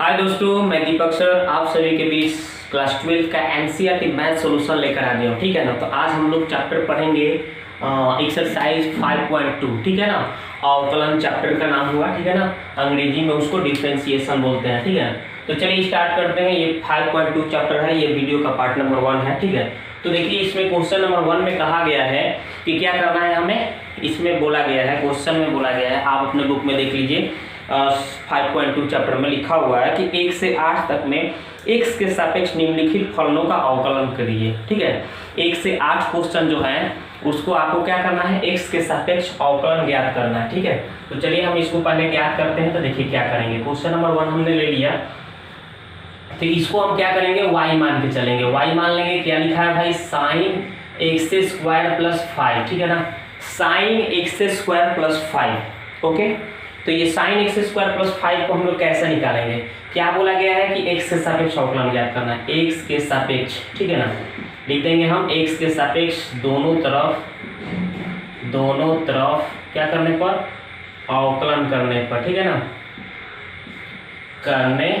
हाय दोस्तों, मैं दीपक सर आप सभी के बीच क्लास 12 का एनसीईआरटी मैथ सॉल्यूशन लेकर आ गया हूँ। ठीक है ना। तो आज हम लोग चैप्टर पढ़ेंगे एक्सरसाइज 5.2। ठीक है ना। अवकलन चैप्टर का नाम हुआ। ठीक है ना। अंग्रेजी में उसको डिफरेंशिएशन बोलते हैं। ठीक है। तो चलिए स्टार्ट करते हैं। ये 5.2 चैप्टर है। ये वीडियो का पार्ट नंबर 1 है। ठीक है। तो देखिए इसमें क्वेश्चन नंबर 1 में कहा गया है कि क्या करना है हमें। इसमें बोला गया है, क्वेश्चन में बोला गया है, आप अपने बुक में देख लीजिए। 5.2 चैप्टर में लिखा हुआ है कि 1 से 8 तक में x के सापेक्ष निम्नलिखित फलनों का अवकलन करिए। ठीक है। 1 से 8 क्वेश्चन जो है उसको आपको क्या करना है, x के सापेक्ष अवकलन ज्ञात करना है। ठीक है। तो चलिए हम इसको पहले ज्ञात करते हैं। तो देखिए क्या करेंगे। क्वेश्चन नंबर 1 हमने ले लिया, तो इसको हम क्या करेंगे, y मान के चलेंगे। y मान लेंगे, क्या लिखा है भाई, साइन x² प्लस 5। ठीक है ना। Sine x² plus 5। ओके। तो ये साइन x² प्लस 5 को हम लोग कैसे निकालेंगे। क्या बोला गया है कि x के सापेक्ष अवकलन ज्ञात करना है। x के सापेक्ष, ठीक है ना, लिख देंगे हम x के सापेक्ष दोनों तरफ क्या करने पर, अवकलन करने पर। ठीक है ना, करने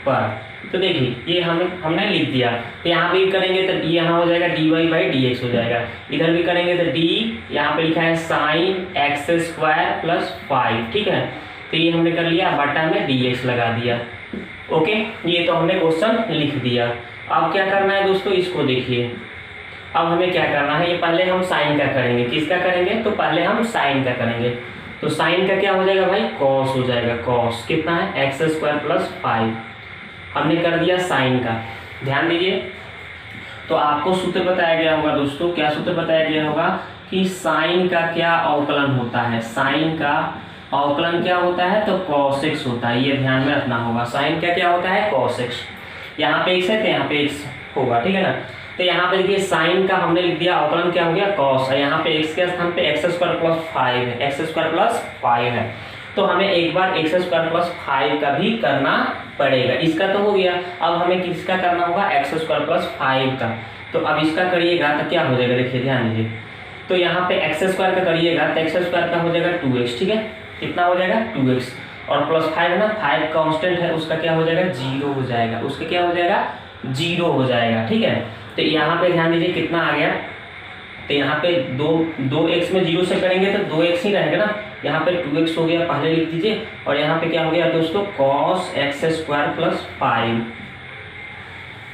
पर। तो देखिए ये हमने लिख दिया। तो यहाँ पे करेंगे तो d यहाँ हो जाएगा dy/dx हो जाएगा। इधर भी करेंगे तो d यहाँ पे लिखा है साइन x² प्लस 5। ठीक है। तो ये हमने कर लिया, बटा में dx लगा दिया। ओके, ये तो हमने क्वेश्चन लिख दिया। अब क्या करना है दोस्तों, इसको देखिए। अब हमें क्या करना है, ये पहले हम साइन का करेंगे। किसका करेंगे, तो पहले हम साइन का करेंगे। तो साइन का क्या हो जाएगा भाई, कॉस हो जाएगा। कॉस कितना है, x² प्लस 5 हमने कर दिया साइन का। ध्यान दीजिए, तो आपको सूत्र बताया गया होगा दोस्तों। क्या सूत्र बताया गया होगा कि साइन का क्या अवकलन होता है। साइन का अवकलन क्या होता है, तो cos x होता है। ये ध्यान में रखना होगा। साइन का क्या होता है, cos x। यहाँ पे x है तो यहाँ पे x होगा। ठीक है ना। तो यहाँ पे देखिए साइन का हमने लिख दिया, अवकलन क्या हो गया, cos। यहाँ पे x के स्थान पे x² प्लस 5 है। x² प्लस 5 है, तो हमें एक बार x² प्लस 5 का भी करना पड़ेगा। इसका तो हो गया। अब हमें किसका करना होगा, x² प्लस 5 का। तो अब इसका करिएगा तो क्या हो जाएगा, देखिए ध्यान दीजिए। तो यहाँ पे x² का करिएगा तो x² का हो जाएगा 2x। ठीक है। कितना हो जाएगा, 2x। और प्लस 5 है ना, 5 कांस्टेंट है, उसका क्या हो जाएगा, 0 हो जाएगा। उसका क्या हो जाएगा, 0 हो जाएगा। ठीक है। तो यहाँ पे ध्यान दीजिए कितना आ गया। तो यहाँ पे 2x में 0 से करेंगे तो 2x ही रहेगा ना। यहाँ पे 2x हो गया, पहले लिख दीजिए। और यहाँ पे क्या हो गया दोस्तों, cos x² प्लस 5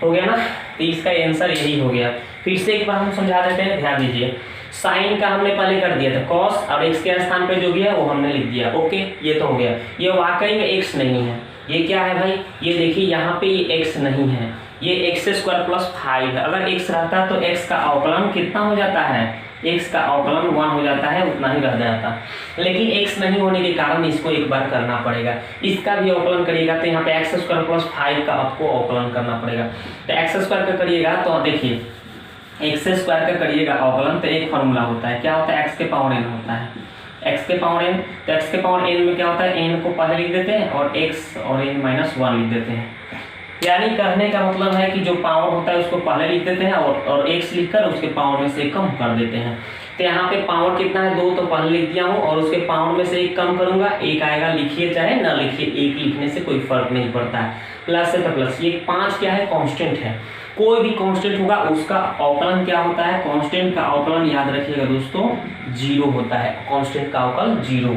हो गया ना। तो इसका आंसर यही हो गया। फिर से एक बार हम समझा देते हैं, ध्यान दीजिए। साइन का हमने पहले कर दिया था cos, और x के स्थान पे जो भी है वो हमने लिख दिया। ओके, ये तो हो गया। ये वाकई में x नहीं है। ये क्या है भाई, ये देखिए यहाँ पे ये x नहीं है, ये x² प्लस 5 है। अगर x रहता तो x का अवकलन कितना हो जाता है, x का अवकलन 1 हो जाता है, उतना ही रह जाता। लेकिन x नहीं होने के कारण इसको एक बार करना पड़ेगा। इसका भी अवकलन करिएगा तो यहाँ पे x² प्लस 5 का आपको अवकलन करना पड़ेगा। तो x² का करिएगा तो देखिए x² का करिएगा अवकलन, तो एक फॉर्मूला होता है, क्या होता है, x के पावर n होता है। x के पावर n, तो x के पावर n में क्या होता है, n को पहले लिख देते हैं और x और n माइनस 1 लिख देते हैं। यानी कहने का मतलब है कि जो पावर होता है उसको पहले लिख देते हैं और x लिखकर उसके पावर में से कम कर देते हैं। तो यहाँ पे पावर कितना है, 2 तो पहले लिख दिया हूँ, और उसके पावर में से 1 कम करूंगा, 1 आएगा। लिखिए चाहे ना लिखिए, 1 लिखने से कोई फर्क नहीं पड़ता है। प्लस है तो प्लस। ये 5 क्या है, कांस्टेंट है। कोई भी कांस्टेंट होगा उसका अवकलन क्या होता है, कांस्टेंट का अवकलन याद रखिएगा दोस्तों 0 होता है। कांस्टेंट का अवकलन 0,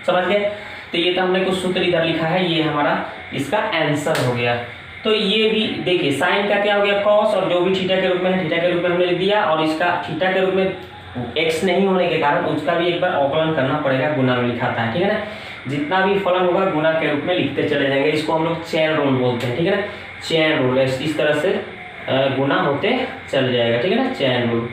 समझ गए। तो ये तो हमने कुछ सूत्र इधर लिखा है, ये हमारा इसका आंसर हो गया। तो ये भी देखिए साइन का क्या हो गया, cos, और जो भी थीटा के रूप में है थीटा के रूप में हमने लिख दिया। और इसका थीटा के रूप में x नहीं होने के कारण उसका भी एक बार अवकलन करना पड़ेगा, गुना में लिखाता है। ठीक है ना। जितना भी फलन होगा गुना के रूप में लिखते चले जाएंगे। इसको हम लोग चेन रूल बोलते हैं। ठीक है ना। चेन रूल, इस तरह से गुना होते चल जाएगा। ठीक है ना, चेन रूल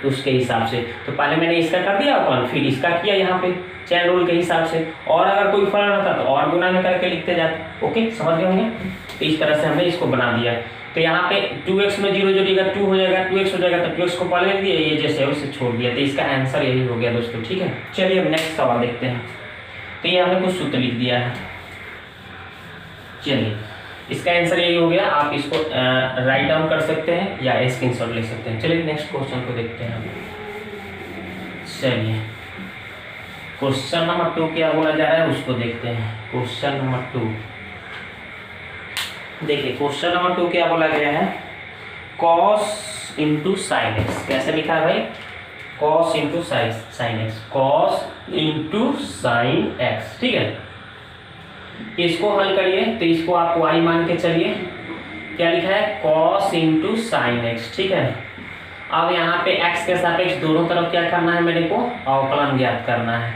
उसके हिसाब से। तो पहले मैंने इसका कर दिया अवकलन, फिर इसका किया यहाँ पे चेन रूल के हिसाब से। और अगर कोई फलन रहता तो और गुना में करके लिखते जाते। ओके, समझ गए होंगे। तो इस तरह से हमने इसको बना दिया। तो यहाँ पे 2x में 0 जोड़िएगा 2 हो जाएगा, 2x हो जाएगा। तो 2x को पहले लिख दिया, ये जैसे है उससे छोड़ दिया। तो इसका आंसर यही हो गया दोस्तों। ठीक है। चलिए अब नेक्स्ट सवाल देखते हैं। तो ये हमने कुछ सूत्र लिख दिया है। चलिए इसका आंसर यही हो गया। आप इसको राइट डाउन कर सकते हैं या स्क्रीनशॉट ले सकते हैं। चलिए नेक्स्ट क्वेश्चन को देखते हैं। चलिए क्वेश्चन नंबर 2 क्या बोला जा रहा है उसको देखते हैं। क्वेश्चन नंबर 2 देखिए क्वेश्चन नंबर 2 क्या बोला गया है, कॉस इंटू साइन एक्स। कैसे लिखा है भाई, cos into sine x, cos into sine x. ठीक है, इसको हल करिए तो इसको आप y मान के चलिए। क्या लिखा है, कॉस इंटू साइन एक्स। ठीक है, अब यहाँ पे x के सापेक्ष दोनों तरफ क्या करना है मेरे को, अवकलन ज्ञात करना है।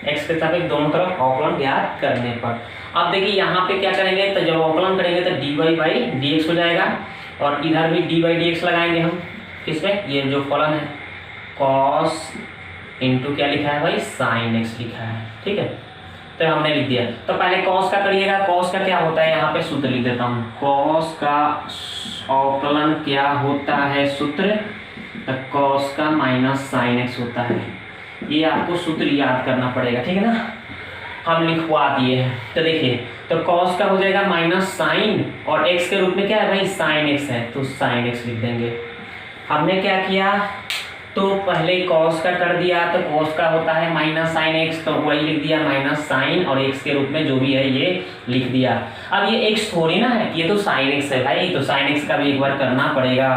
x के सापेक्ष दोनों तरफ अवकलन ज्ञात करने पर अब देखिए यहाँ पे क्या करेंगे, तो जब अवकलन करेंगे तो dy बाई dx हो जाएगा, और इधर भी dy बाई dx लगाएंगे हम। किसमें, ये जो फलन है कॉस इंटू क्या लिखा है भाई, साइन एक्स लिखा है। ठीक है, तो हमने लिख दिया। तो पहले कॉस का करिएगा, कॉस का क्या होता है, यहाँ पे सूत्र लिख देता हूँ। कॉस का अवकलन क्या होता है सूत्र, तो कॉस का माइनस साइन एक्स होता है। ये आपको सूत्र याद करना पड़ेगा, ठीक है ना, हम लिखवा दिए हैं। तो देखिए, तो कॉस का हो जाएगा माइनस साइन, और एक्स के रूप में क्या है भाई, साइन एक्स है, तो साइन एक्स लिख देंगे। हमने क्या किया, तो पहले कॉस का कर दिया, तो कॉस का होता है माइनस साइन एक्स, तो वही लिख दिया माइनस साइन, और एक्स के रूप में जो भी है ये लिख दिया। अब ये एक्स थोड़ी ना है, ये तो साइन एक्स है भाई, तो साइन एक्स का भी एक बार करना पड़ेगा।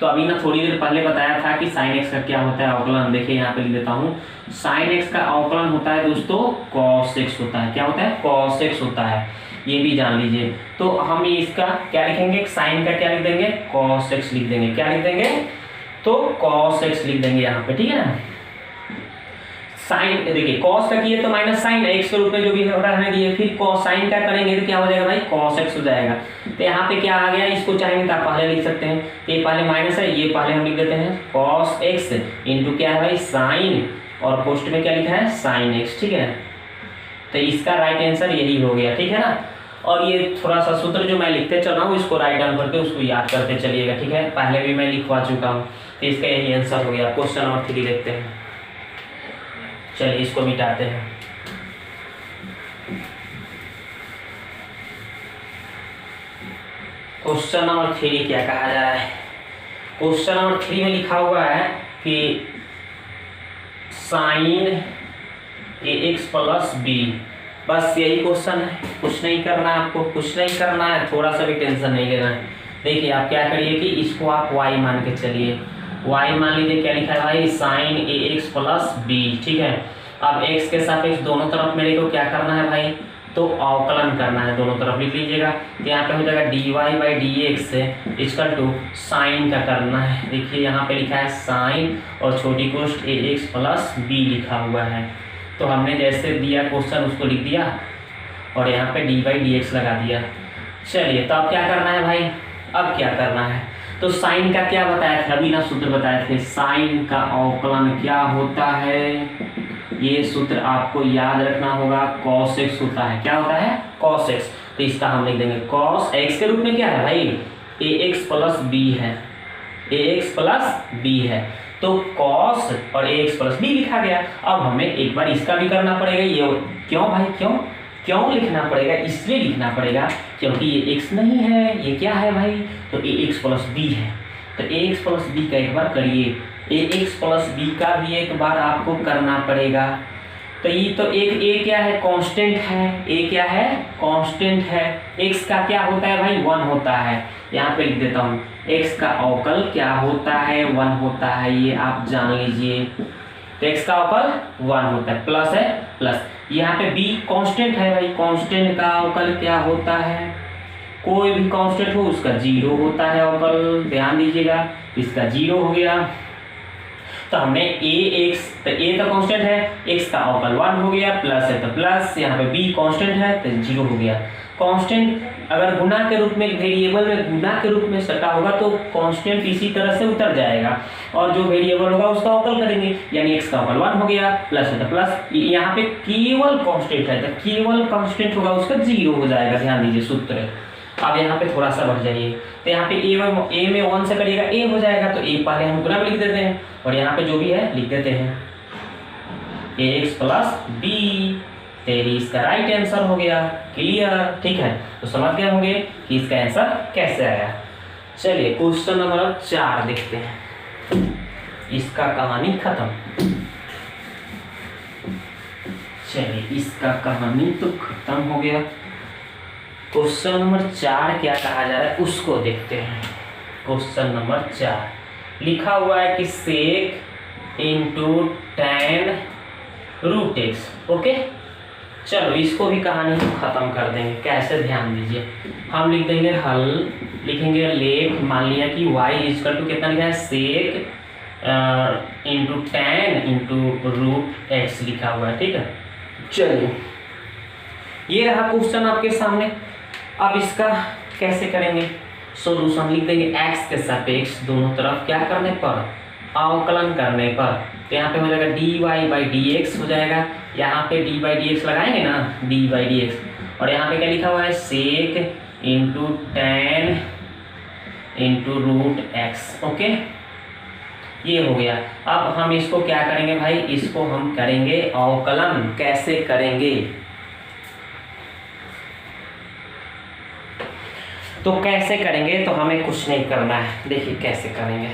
तो अभी ना थोड़ी देर पहले बताया था कि साइन एक्स का क्या होता है अवकलन। देखिए यहाँ पे लिख देता हूँ, साइन एक्स का अवकलन होता है दोस्तों कॉस एक्स होता है। क्या होता है, कॉस एक्स होता है, ये भी जान लीजिए। तो हम इसका क्या लिखेंगे, साइन का क्या लिख देंगे, कॉस एक्स लिख देंगे। क्या लिख देंगे, तो cos x लिख देंगे यहाँ पे, ठीक है ना। साइन देखिए cos का किए तो माइनस साइन x के रूप में जो भी रहने दिए, फिर cos साइन का करेंगे तो क्या हो जाएगा भाई, cos x हो जाएगा। तो यहाँ पे क्या आ गया, इसको चाहेंगे तो आप पहले लिख सकते हैं, ये पहले माइनस है, ये पहले हम लिख देते हैं cos x इंटू क्या है भाई, साइन, और पोस्ट में क्या लिखा है, साइन x। ठीक है, तो इसका राइट आंसर यही हो गया, ठीक है ना। और ये थोड़ा सा सूत्र जो मैं लिखते चल रहा हूँ इसको राइट डाउन करके उसको याद करते चलिएगा, ठीक है, पहले भी मैं लिखवा चुका हूँ। तो इसका यही आंसर हो गया। क्वेश्चन नंबर 3 देखते हैं, चलिए इसको मिटाते हैं। क्वेश्चन नंबर 3 क्या कहा जा रहा है, क्वेश्चन नंबर 3 में लिखा हुआ है कि साइन ax प्लस बी, बस यही क्वेश्चन है, कुछ नहीं करना है आपको, कुछ नहीं करना है, थोड़ा सा भी टेंशन नहीं लेना है। देखिए आप क्या करिए कि इसको आप y मान के चलिए, y मान लीजिए क्या लिखा है भाई, साइन ax प्लस बी। ठीक है, अब x के सापेक्ष दोनों तरफ मेरे को क्या करना है भाई, तो अवकलन करना है, दोनों तरफ लिख लीजिएगा। तो यहाँ पे हो जाएगा dy by dx equal to sine का करना है। देखिए यहाँ पे लिखा है साइन और छोटी कोष्ठ ax प्लस बी लिखा हुआ है, तो हमने जैसे दिया क्वेश्चन उसको लिख दिया और यहाँ पे dy बाई dx लगा दिया। चलिए तो अब क्या करना है भाई, अब क्या करना है, तो साइन का क्या बताया था, अभी ना सूत्र बताए थे, साइन का अवकलन क्या होता है, ये सूत्र आपको याद रखना होगा, cos x होता है। क्या होता है, cos x। तो इसका हम लिख देंगे cos x के रूप में क्या है भाई, ax प्लस b है, ax प्लस b है, तो cos और ax प्लस b लिखा गया। अब हमें एक बार इसका भी करना पड़ेगा, ये क्यों भाई, क्यों लिखना पड़ेगा, इसलिए लिखना पड़ेगा क्योंकि ये x नहीं है, ये क्या है भाई, तो ax प्लस b है। तो ax प्लस b का एक बार करिए, ax प्लस b का भी एक बार आपको करना पड़ेगा। तो ये तो एक a क्या है, कांस्टेंट है, a क्या है, कांस्टेंट है, x का क्या होता है भाई, 1 होता है। यहाँ पे लिख देता हूँ, x का अवकल क्या होता है, 1 होता है, ये आप जान लीजिए। तो x का अवकल 1 होता है, प्लस है प्लस, यहाँ पे b कांस्टेंट है भाई, कांस्टेंट का अवकल क्या होता है, कोई भी कांस्टेंट हो उसका 0 होता है अवकल, ध्यान दीजिएगा, इसका 0 हो गया। तो हमने ax, तो a तो कांस्टेंट है, x का अवकल 1 हो गया, प्लस है तो प्लस, यहाँ पे b कांस्टेंट है तो 0 हो गया। कांस्टेंट अगर गुना के रूप में, वेरिएबल में गुना के रूप में सटा होगा तो कांस्टेंट इसी तरह से उतर जाएगा, और जो वेरिएबल होगा उसका अवकल करेंगे, यानी x का अवकल 1 हो गया, प्लस है तो प्लस, यहाँ पे केवल कांस्टेंट है तो केवल कांस्टेंट होगा उसका 0 हो जाएगा, ध्यान दीजिए सूत्र। अब यहाँ पे थोड़ा सा बढ़ जाइए, तो यहाँ पे a में 1 से करिएगा a हो जाएगा, तो a पहले हम गुना में लिख देते हैं और यहाँ पे जो भी है लिख देते हैं ax प्लस b, तेरी इसका राइट आंसर हो गया। क्लियर, ठीक है, तो समझ गए होंगे कि इसका आंसर कैसे आया। चलिए क्वेश्चन नंबर 4 देखते हैं, इसका कहानी खत्म। चलिए इसका कहानी तो खत्म हो गया। क्वेश्चन नंबर 4 क्या कहा जा रहा है उसको देखते हैं। क्वेश्चन नंबर 4 लिखा हुआ है कि sec into tan root X. Okay, चलो इसको भी कहानी खत्म कर देंगे। कैसे, ध्यान दीजिए, हम लिख देंगे हल, लिखेंगे लेट, मान लिया कि y इक्वल टू कितना लिखा है sec into tan into root X लिखा हुआ है। ठीक है, चलिए ये रहा क्वेश्चन आपके सामने। अब इसका कैसे करेंगे सॉल्यूशन, लिख देंगे x के सापेक्ष दोनों तरफ क्या करने पर, अवकलन करने पर। तो यहाँ पे हो जाएगा dy/dx हो जाएगा, यहाँ पे d/dx लगाएंगे ना, d/dx, और यहाँ पे क्या लिखा हुआ है sec into tan into root X. Okay, ये हो गया। अब हम इसको क्या करेंगे भाई, इसको हम करेंगे अवकलन। कैसे करेंगे, तो कैसे करेंगे, तो हमें कुछ नहीं करना है। देखिए कैसे करेंगे,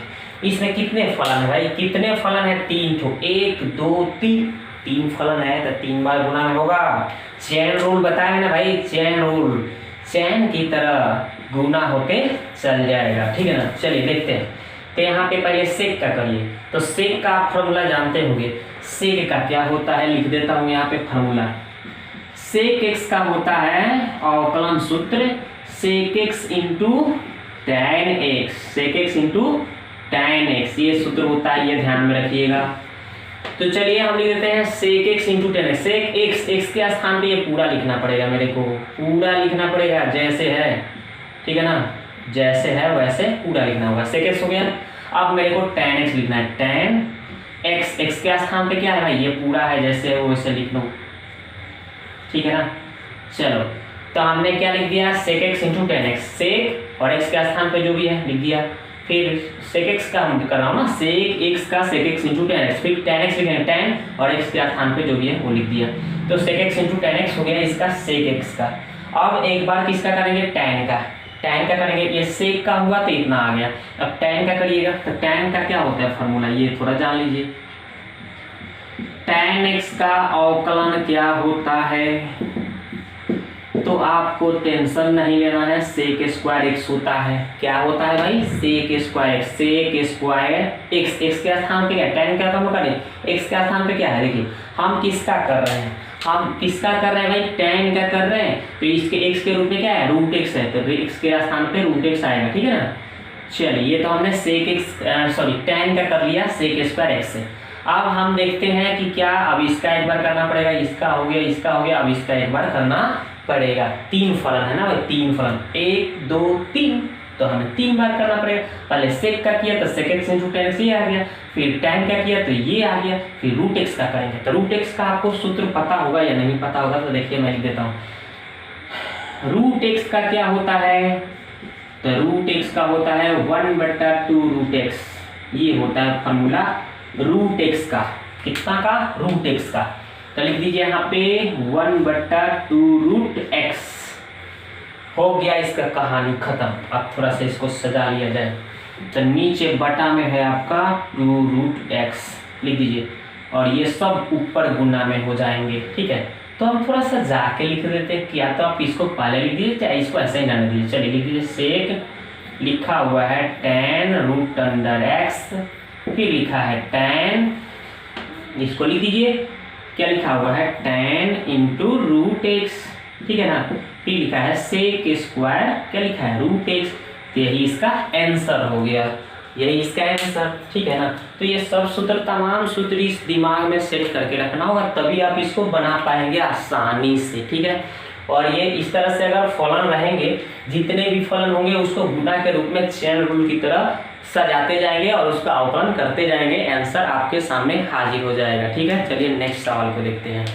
इसमें कितने फलन है भाई, कितने फलन है, 3 ठो, 1 2 3, 3 फलन है तो 3 बार गुना में होगा। चेन रूल बताया ना भाई, चेन रूल, चैन की तरह गुना होके चल जाएगा। ठीक है ना, चलिए देखते हैं। तो यहाँ पे पहले सेक का करिए, तो सेक का आप फॉर्मूला जानते होंगे। सेक का क्या होता है, लिख देता हूँ यहाँ पे फॉर्मूला। सेक एक्स का होता है अवकलन सूत्र sec x into tan x, sec x into tan x, ये सूत्र होता है, ये ध्यान में रखिएगा। तो चलिए हम लिख देते हैं sec x into tan x. Sec x, x के स्थान पे ये पूरा लिखना पड़ेगा, मेरे को पूरा लिखना पड़ेगा जैसे है। ठीक है ना, जैसे है वैसे पूरा लिखना होगा। सेक एक्स हो गया। अब मेरे को tan एक्स लिखना है, tan एक्स, एक्स के स्थान पे क्या है भाई, ये पूरा है, जैसे है वैसे लिख लो। ठीक है ना, चलो तो हमने क्या लिख दिया, sec x into tan x, sec और एक्स के स्थान पे जो भी है लिख दिया। फिर सेक एक्स का हम कर रहा हूँ ना, सेक एक्स का sec x into tan x, फिर tan एक्स लिखेंगे, tan और एक्स के स्थान पे जो भी है वो लिख दिया। तो sec x into tan x हो गया इसका सेक एक्स का। अब एक बार किसका करेंगे, tan का, tan का करेंगे। ये सेक का हुआ तो इतना आ गया। अब tan का करिएगा, तो tan का क्या होता है फॉर्मूला, ये थोड़ा जान लीजिए। tan एक्स का अवकलन क्या होता है, तो आपको टेंशन नहीं लेना है, सेक स्क्वायर एक्स होता है। क्या होता है भाई, sec square x, sec square x, x के स्थान पे क्या, tan का काम करें, एक्स के स्थान पे क्या है, देखिए हम किसका कर रहे हैं, हम किसका कर रहे हैं भाई, tan का कर रहे हैं। तो इसके एक्स के रूप में क्या है, रूट एक्स है, तो एक्स के स्थान पे रूट एक्स आएगा। ठीक है ना, चलिए ये तो हमने सेक एक्स tan का कर लिया सेक स्क्वायर एक्स से। अब हम देखते हैं कि क्या, अब इसका एक बार करना पड़ेगा, इसका हो गया, इसका हो गया, अब इसका एक बार करना पड़ेगा। 3 फलन है ना भाई, 3 फलन, 1 2 3, तो हमें 3 बार करना पड़ेगा। पहले सेक का किया तो sec x into tan x ये आ गया, फिर tan का किया तो ये आ गया, फिर रूट एक्स का करेंगे। तो रूट एक्स का आपको सूत्र पता होगा या नहीं पता होगा, तो देखिए मैं लिख देता हूँ। रूट एक्स का क्या होता है, तो रूट एक्स का होता है 1/2 रूट एक्स, ये होता है फॉर्मूला रूट एक्स का। कितना का, रूट एक्स का। तो लिख दीजिए यहाँ पे 1/2 रूट एक्स। हो गया इसका कहानी खत्म। अब थोड़ा सा इसको सजा लिया जाए, तो नीचे बटा में है आपका 2 रूट एक्स लिख दीजिए, और ये सब ऊपर गुना में हो जाएंगे। ठीक है, तो हम थोड़ा सा जाके लिख देते हैं, या तो आप इसको पहले लिख दीजिए चाहे इसको ऐसे ही जाने दीजिए। चलिए लिख दीजिए सेक लिखा हुआ है tan रूट अंडर एक्स, फिर लिखा है tan, इसको लिख दीजिए क्या लिखा हुआ है, tan इंटू रूट एक्स। ठीक है ना, फिर लिखा है सेक स्क्वायर, क्या लिखा है, रूट एक्स। तो यही इसका आंसर हो गया, यही इसका आंसर। ठीक है ना, तो ये सब सूत्र, तमाम सूत्र इस दिमाग में सेट करके रखना होगा, तभी आप इसको बना पाएंगे आसानी से। ठीक है, और ये इस तरह से अगर फलन रहेंगे, जितने भी फलन होंगे उसको गुना के रूप में चेन रूल की तरह सजाते जाएंगे और उसका अवकलन करते जाएंगे, आंसर आपके सामने हाजिर हो जाएगा। ठीक है, चलिए नेक्स्ट सवाल को देखते हैं।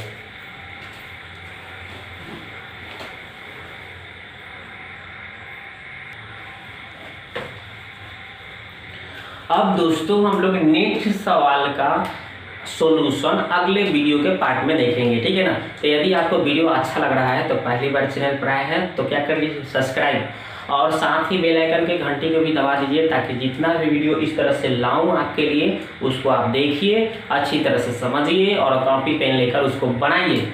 अब दोस्तों हम लोग नेक्स्ट सवाल का सॉल्यूशन अगले वीडियो के पार्ट में देखेंगे। ठीक है ना, तो यदि आपको वीडियो अच्छा लग रहा है तो पहली बार चैनल पर आए हैं तो क्या कर लीजिए, सब्सक्राइब, और साथ ही बेल आइकन के घंटी को भी दबा दीजिए, ताकि जितना भी वीडियो इस तरह से लाऊं आपके लिए उसको आप देखिए, अच्छी तरह से समझिए और कॉपी पेन लेकर उसको बनाइए।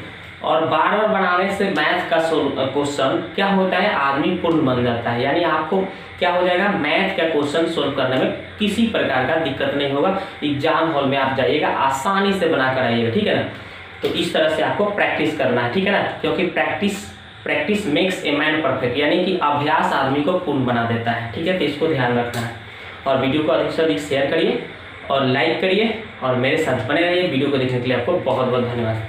और बार बार बनाने से मैथ का क्वेश्चन क्या होता है, आदमी पूर्ण बन जाता है। यानी आपको क्या हो जाएगा, मैथ का क्वेश्चन सोल्व करने में किसी प्रकार का दिक्कत नहीं होगा। एग्जाम हॉल में आप जाइएगा, आसानी से बना कर आइएगा, ठीक है ना। तो इस तरह से आपको प्रैक्टिस करना है, ठीक है ना, क्योंकि practice makes a man perfect, यानी कि अभ्यास आदमी को पूर्ण बना देता है, ठीक है। तो इसको ध्यान रखना है और वीडियो को अधिक से अधिक शेयर करिए और लाइक करिए और मेरे साथ बने रहिए। वीडियो को देखने के लिए आपको बहुत बहुत धन्यवाद।